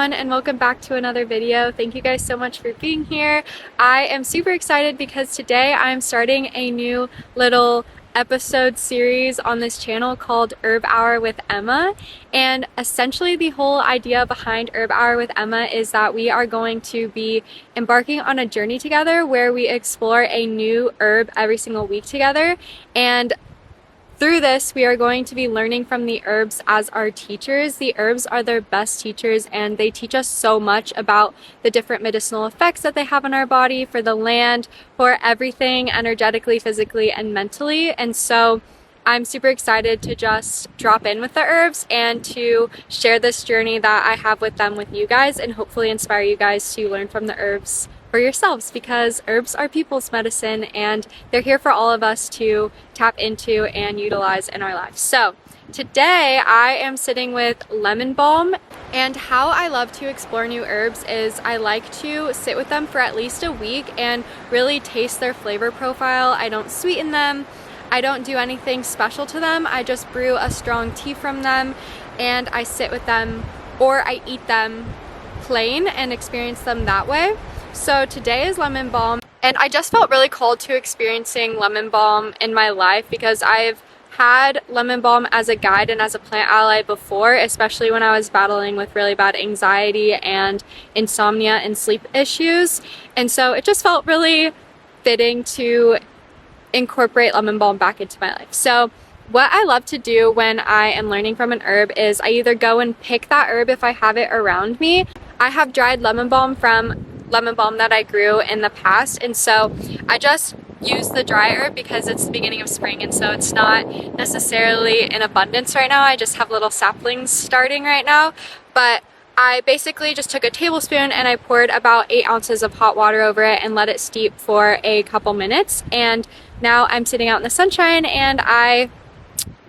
everyone, and welcome back to another video. Thank you guys so much for being here. I am super excited because today I'm starting a new little episode series on this channel called Herb Hour with Emma, and essentially the whole idea behind Herb Hour with Emma is that we are going to be embarking on a journey together where we explore a new herb every single week together, and through this, we are going to be learning from the herbs as our teachers. The herbs are their best teachers, and they teach us so much about the different medicinal effects that they have on our body, for the land, for everything energetically, physically, and mentally. And so I'm super excited to just drop in with the herbs and to share this journey that I have with them with you guys, and hopefully inspire you guys to learn from the herbs for yourselves, because herbs are people's medicine and they're here for all of us to tap into and utilize in our lives. So today I am sitting with lemon balm, and how I love to explore new herbs is I like to sit with them for at least a week and really taste their flavor profile. I don't sweeten them, I don't do anything special to them. I just brew a strong tea from them and I sit with them, or I eat them plain and experience them that way. So today is lemon balm, and I just felt really called to experiencing lemon balm in my life because I've had lemon balm as a guide and as a plant ally before, especially when I was battling with really bad anxiety and insomnia and sleep issues. And so it just felt really fitting to incorporate lemon balm back into my life. So what I love to do when I am learning from an herb is I either go and pick that herb if I have it around me. I have dried lemon balm from lemon balm that I grew in the past, and so I just use the dry herb because it's the beginning of spring, and so it's not necessarily in abundance right now. I just have little saplings starting right now, but I basically just took a tablespoon and I poured about 8 ounces of hot water over it and let it steep for a couple minutes. And now I'm sitting out in the sunshine and I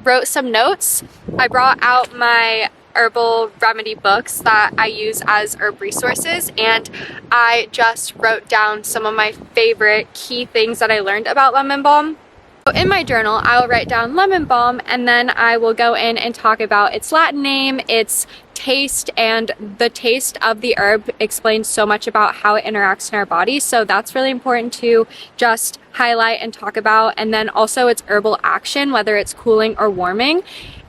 wrote some notes. I brought out my herbal remedy books that I use as herb resources, and I just wrote down some of my favorite key things that I learned about lemon balm. So in my journal, I'll write down lemon balm, and then I will go in and talk about its Latin name, its taste, and the taste of the herb explains so much about how it interacts in our body. So that's really important to just highlight and talk about. And then also its herbal action, whether it's cooling or warming.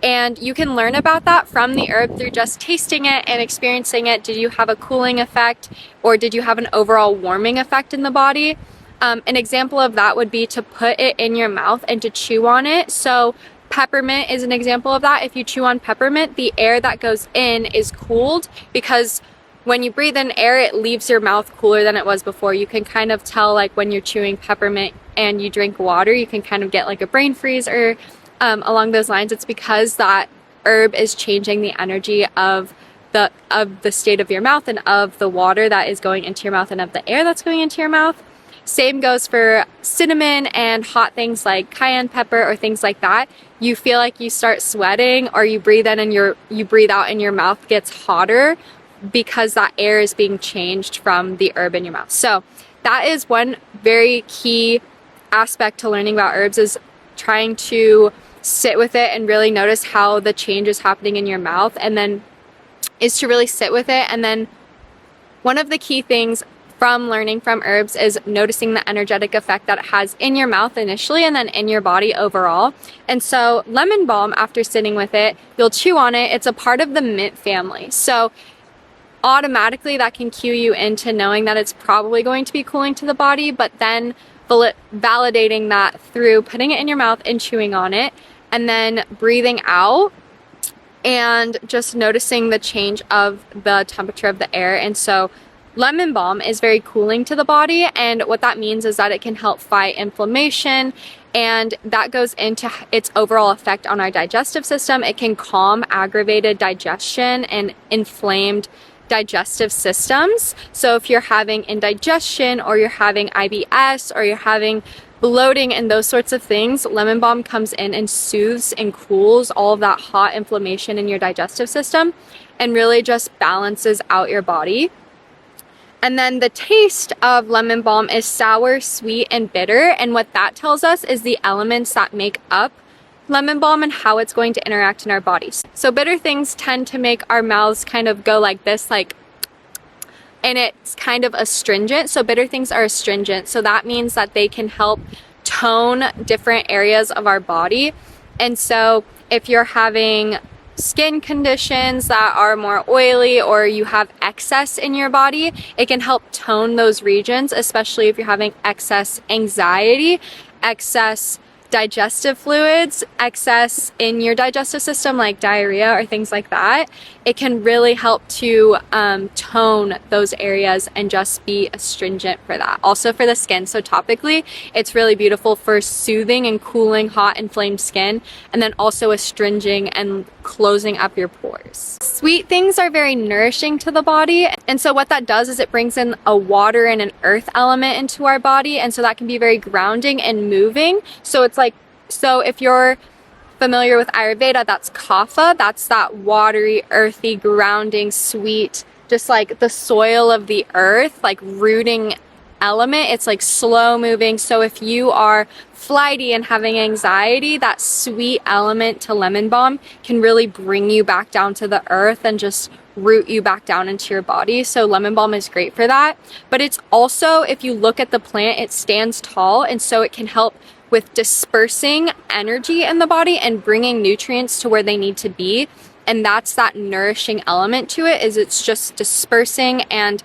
And you can learn about that from the herb through just tasting it and experiencing it. Did you have a cooling effect, or did you have an overall warming effect in the body? An example of that would be to put it in your mouth and to chew on it. So peppermint is an example of that. If you chew on peppermint, the air that goes in is cooled, because when you breathe in air, it leaves your mouth cooler than it was before. You can kind of tell, like when you're chewing peppermint and you drink water, you can kind of get like a brain freeze or along those lines. It's because that herb is changing the energy of the state of your mouth and of the water that is going into your mouth and of the air that's going into your mouth. Same goes for cinnamon and hot things like cayenne pepper or things like that. You feel like you start sweating, or you breathe in and you breathe out and your mouth gets hotter because that air is being changed from the herb in your mouth. So that is one very key aspect to learning about herbs, is trying to sit with it and really notice how the change is happening in your mouth, and then is to really sit with it. And then one of the key things from learning from herbs is noticing the energetic effect that it has in your mouth initially and then in your body overall. And so lemon balm, after sitting with it, you'll chew on it. It's a part of the mint family. So automatically that can cue you into knowing that it's probably going to be cooling to the body, but then validating that through putting it in your mouth and chewing on it, and then breathing out and just noticing the change of the temperature of the air. And so lemon balm is very cooling to the body, and what that means is that it can help fight inflammation, and that goes into its overall effect on our digestive system. It can calm aggravated digestion and inflamed digestive systems. So if you're having indigestion, or you're having IBS, or you're having bloating and those sorts of things, lemon balm comes in and soothes and cools all of that hot inflammation in your digestive system and really just balances out your body. And then the taste of lemon balm is sour, sweet, and bitter. And what that tells us is the elements that make up lemon balm and how it's going to interact in our bodies. So bitter things tend to make our mouths kind of go like this, like and it's kind of astringent. So bitter things are astringent. So that means that they can help tone different areas of our body. And so if you're having skin conditions that are more oily, or you have excess in your body, it can help tone those regions, especially if you're having excess anxiety, excess digestive fluids, excess in your digestive system like diarrhea or things like that. It can really help to tone those areas and just be astringent for that. Also for the skin, so topically it's really beautiful for soothing and cooling hot inflamed skin, and then also astringing and closing up your pores. Sweet things are very nourishing to the body, and so what that does is it brings in a water and an earth element into our body, and so that can be very grounding and moving. So it's like, so if you're familiar with Ayurveda, that's kapha, that's that watery, earthy, grounding, sweet, just like the soil of the earth, like rooting element. It's like slow moving. So if you are flighty and having anxiety, that sweet element to lemon balm can really bring you back down to the earth and just root you back down into your body. So lemon balm is great for that. But it's also, if you look at the plant, it stands tall, and so it can help with dispersing energy in the body and bringing nutrients to where they need to be. And that's that nourishing element to it, is it's just dispersing and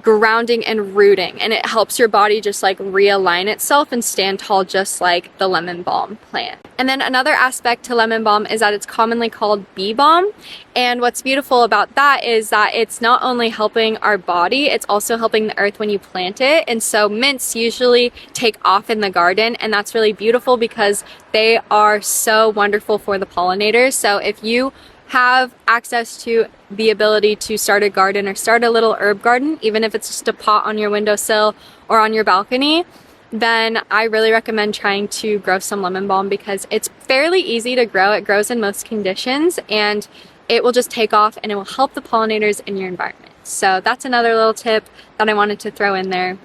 grounding and rooting, and it helps your body just like realign itself and stand tall, just like the lemon balm plant. And then another aspect to lemon balm is that it's commonly called bee balm, and what's beautiful about that is that it's not only helping our body, it's also helping the earth when you plant it. And so mints usually take off in the garden, and that's really beautiful because they are so wonderful for the pollinators. So if you have access to the ability to start a garden or start a little herb garden, even if it's just a pot on your windowsill or on your balcony, then I really recommend trying to grow some lemon balm, because it's fairly easy to grow. It grows in most conditions, and it will just take off, and it will help the pollinators in your environment. So that's another little tip that I wanted to throw in there.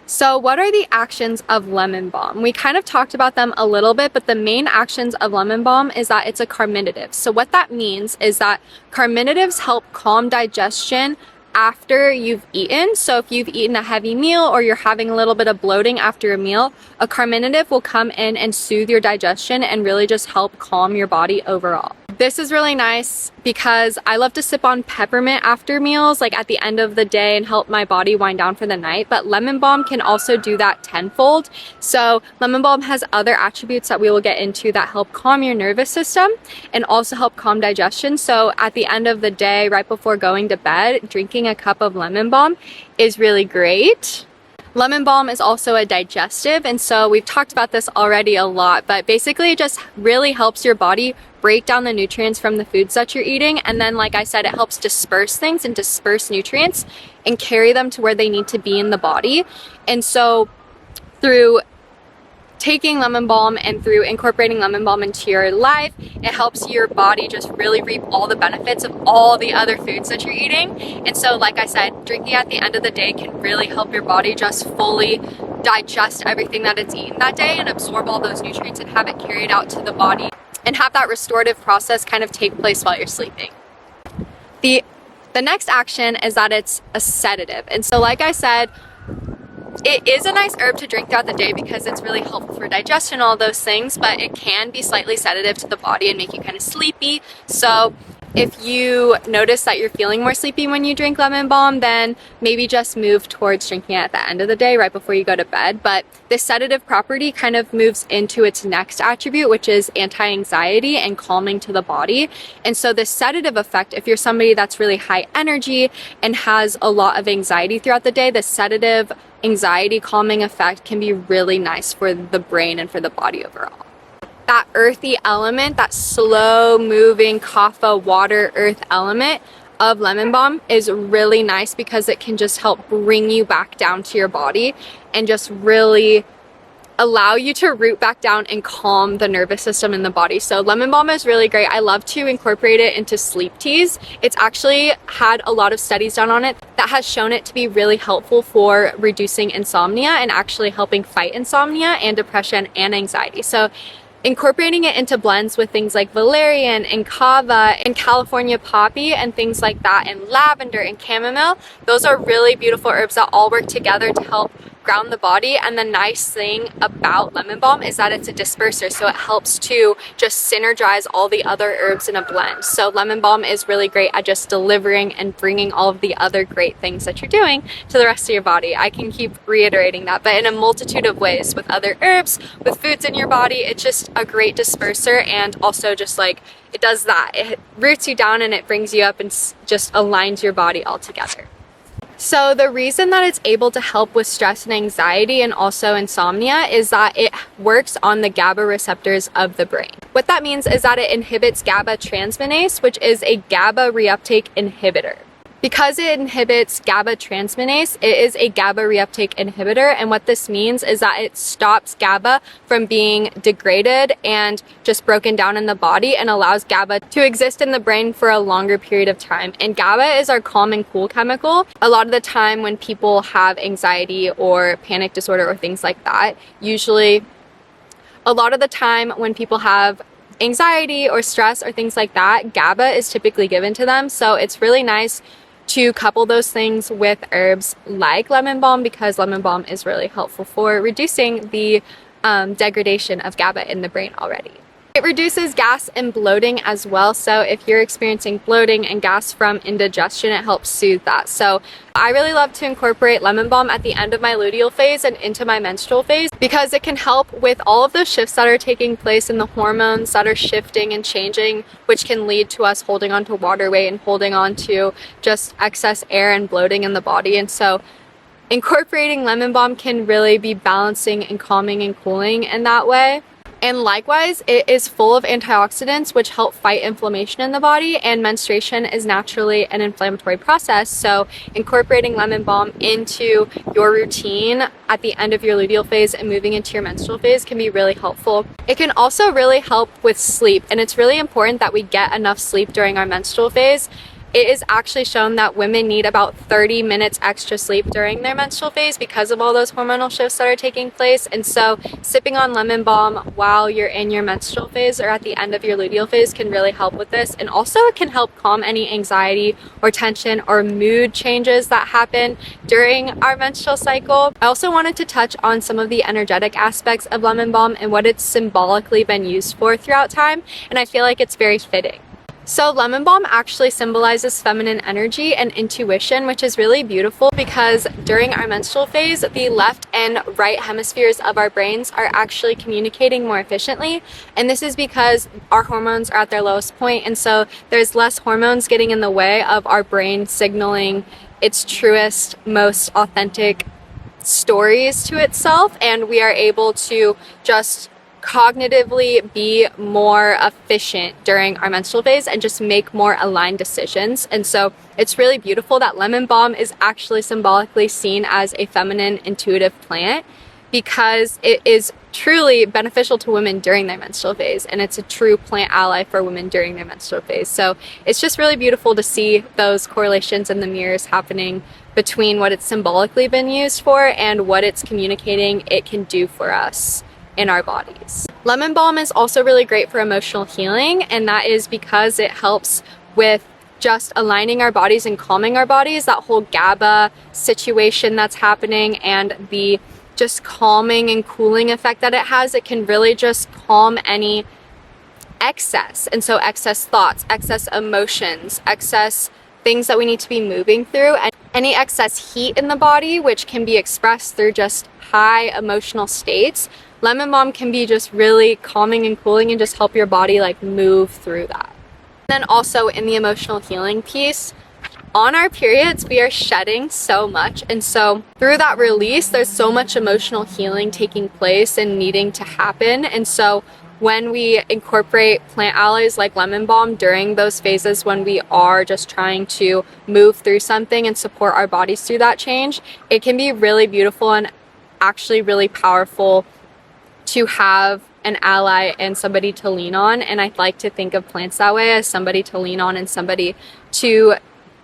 So what are the actions of lemon balm? We kind of talked about them a little bit, but the main actions of lemon balm is that it's a carminative. So what that means is that carminatives help calm digestion after you've eaten. So if you've eaten a heavy meal or you're having a little bit of bloating after a meal, a carminative will come in and soothe your digestion and really just help calm your body overall. This is really nice because I love to sip on peppermint after meals, like at the end of the day, and help my body wind down for the night. But lemon balm can also do that tenfold. So lemon balm has other attributes that we will get into that help calm your nervous system and also help calm digestion. So at the end of the day, right before going to bed, drinking a cup of lemon balm is really great. Lemon balm is also a digestive, and so we've talked about this already a lot, but basically it just really helps your body break down the nutrients from the foods that you're eating, and then like I said, it helps disperse things and disperse nutrients and carry them to where they need to be in the body. And so through taking lemon balm and through incorporating lemon balm into your life, it helps your body just really reap all the benefits of all the other foods that you're eating. And so like I said, drinking at the end of the day can really help your body just fully digest everything that it's eaten that day and absorb all those nutrients and have it carried out to the body and have that restorative process kind of take place while you're sleeping. The next action is that it's a sedative. And so like I said, it is a nice herb to drink throughout the day because it's really helpful for digestion, all those things, but it can be slightly sedative to the body and make you kind of sleepy. So if you notice that you're feeling more sleepy when you drink lemon balm, then maybe just move towards drinking it at the end of the day, right before you go to bed. But this sedative property kind of moves into its next attribute, which is anti-anxiety and calming to the body. And so this sedative effect, if you're somebody that's really high energy and has a lot of anxiety throughout the day, the sedative anxiety calming effect can be really nice for the brain and for the body overall. That earthy element, that slow moving kapha water earth element of lemon balm is really nice because it can just help bring you back down to your body and just really allow you to root back down and calm the nervous system in the body. So lemon balm is really great. I love to incorporate it into sleep teas. It's actually had a lot of studies done on it that has shown it to be really helpful for reducing insomnia and actually helping fight insomnia and depression and anxiety. So incorporating it into blends with things like valerian and kava and California poppy and things like that, and lavender and chamomile. Those are really beautiful herbs that all work together to help ground the body. And the nice thing about lemon balm is that it's a disperser, so it helps to just synergize all the other herbs in a blend. So lemon balm is really great at just delivering and bringing all of the other great things that you're doing to the rest of your body. I can keep reiterating that, but in a multitude of ways, with other herbs, with foods in your body. It's just a great disperser, and also just like it does that, it roots you down and it brings you up and just aligns your body all together. So the reason that it's able to help with stress and anxiety and also insomnia is that it works on the GABA receptors of the brain. What that means is that it inhibits GABA transminase, which is a GABA reuptake inhibitor. Because it inhibits GABA transminase, it is a GABA reuptake inhibitor, and what this means is that it stops GABA from being degraded and just broken down in the body, and allows GABA to exist in the brain for a longer period of time. And GABA is our calm and cool chemical. A lot of the time when people have anxiety or panic disorder or things like that, usually a lot of the time when people have anxiety or stress or things like that, GABA is typically given to them. So it's really nice to couple those things with herbs like lemon balm, because lemon balm is really helpful for reducing the degradation of GABA in the brain already. It reduces gas and bloating as well, so if you're experiencing bloating and gas from indigestion, it helps soothe that. So I really love to incorporate lemon balm at the end of my luteal phase and into my menstrual phase, because it can help with all of those shifts that are taking place in the hormones that are shifting and changing, which can lead to us holding on to water weight and holding on to just excess air and bloating in the body. And so incorporating lemon balm can really be balancing and calming and cooling in that way. And likewise, it is full of antioxidants which help fight inflammation in the body, and menstruation is naturally an inflammatory process. So incorporating lemon balm into your routine at the end of your luteal phase and moving into your menstrual phase can be really helpful. It can also really help with sleep, and it's really important that we get enough sleep during our menstrual phase. It is actually shown that women need about 30 minutes extra sleep during their menstrual phase because of all those hormonal shifts that are taking place. And so sipping on lemon balm while you're in your menstrual phase or at the end of your luteal phase can really help with this. And also it can help calm any anxiety or tension or mood changes that happen during our menstrual cycle. I also wanted to touch on some of the energetic aspects of lemon balm and what it's symbolically been used for throughout time, and I feel like it's very fitting. So lemon balm actually symbolizes feminine energy and intuition, which is really beautiful because during our menstrual phase, the left and right hemispheres of our brains are actually communicating more efficiently. And this is because our hormones are at their lowest point, and so there's less hormones getting in the way of our brain signaling its truest, most authentic stories to itself, and we are able to just cognitively be more efficient during our menstrual phase and just make more aligned decisions. And so it's really beautiful that lemon balm is actually symbolically seen as a feminine intuitive plant, because it is truly beneficial to women during their menstrual phase, and it's a true plant ally for women during their menstrual phase. So it's just really beautiful to see those correlations and the mirrors happening between what it's symbolically been used for and what it's communicating it can do for us in our bodies. Lemon balm is also really great for emotional healing, and that is because it helps with just aligning our bodies and calming our bodies. That whole GABA situation that's happening and the just calming and cooling effect that it has, it can really just calm any excess. And so excess thoughts, excess emotions, excess things that we need to be moving through, and any excess heat in the body, which can be expressed through just high emotional states. Lemon balm can be just really calming and cooling and just help your body like move through that. Then also in the emotional healing piece, on our periods, we are shedding so much. And so through that release, there's so much emotional healing taking place and needing to happen. And so when we incorporate plant allies like lemon balm during those phases when we are just trying to move through something and support our bodies through that change, it can be really beautiful and actually really powerful to have an ally and somebody to lean on. And I'd like to think of plants that way, as somebody to lean on and somebody to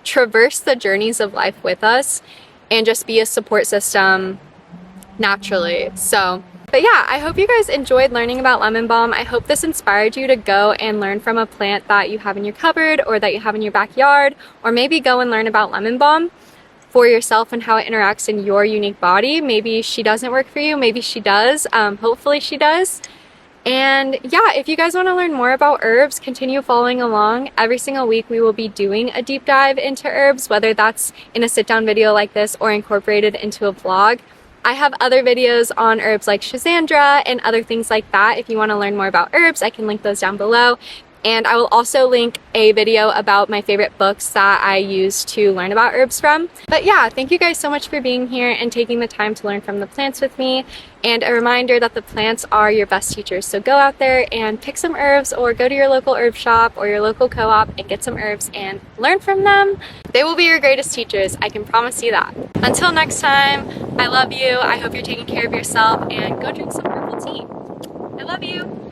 traverse the journeys of life with us and just be a support system naturally. So But yeah, I hope you guys enjoyed learning about lemon balm. I hope this inspired you to go and learn from a plant that you have in your cupboard or that you have in your backyard, or maybe go and learn about lemon balm for yourself and how it interacts in your unique body. Maybe she doesn't work for you, maybe she does. Hopefully she does. And yeah, if you guys want to learn more about herbs, continue following along. Every single week we will be doing a deep dive into herbs, whether that's in a sit-down video like this or incorporated into a vlog. I have other videos on herbs like Shazandra and other things like that. If you want to learn more about herbs, I can link those down below. And I will also link a video about my favorite books that I use to learn about herbs from. But yeah, thank you guys so much for being here and taking the time to learn from the plants with me. And a reminder that the plants are your best teachers. So go out there and pick some herbs, or go to your local herb shop or your local co-op and get some herbs and learn from them. They will be your greatest teachers, I can promise you that. Until next time, I love you. I hope you're taking care of yourself, and go drink some herbal tea. I love you.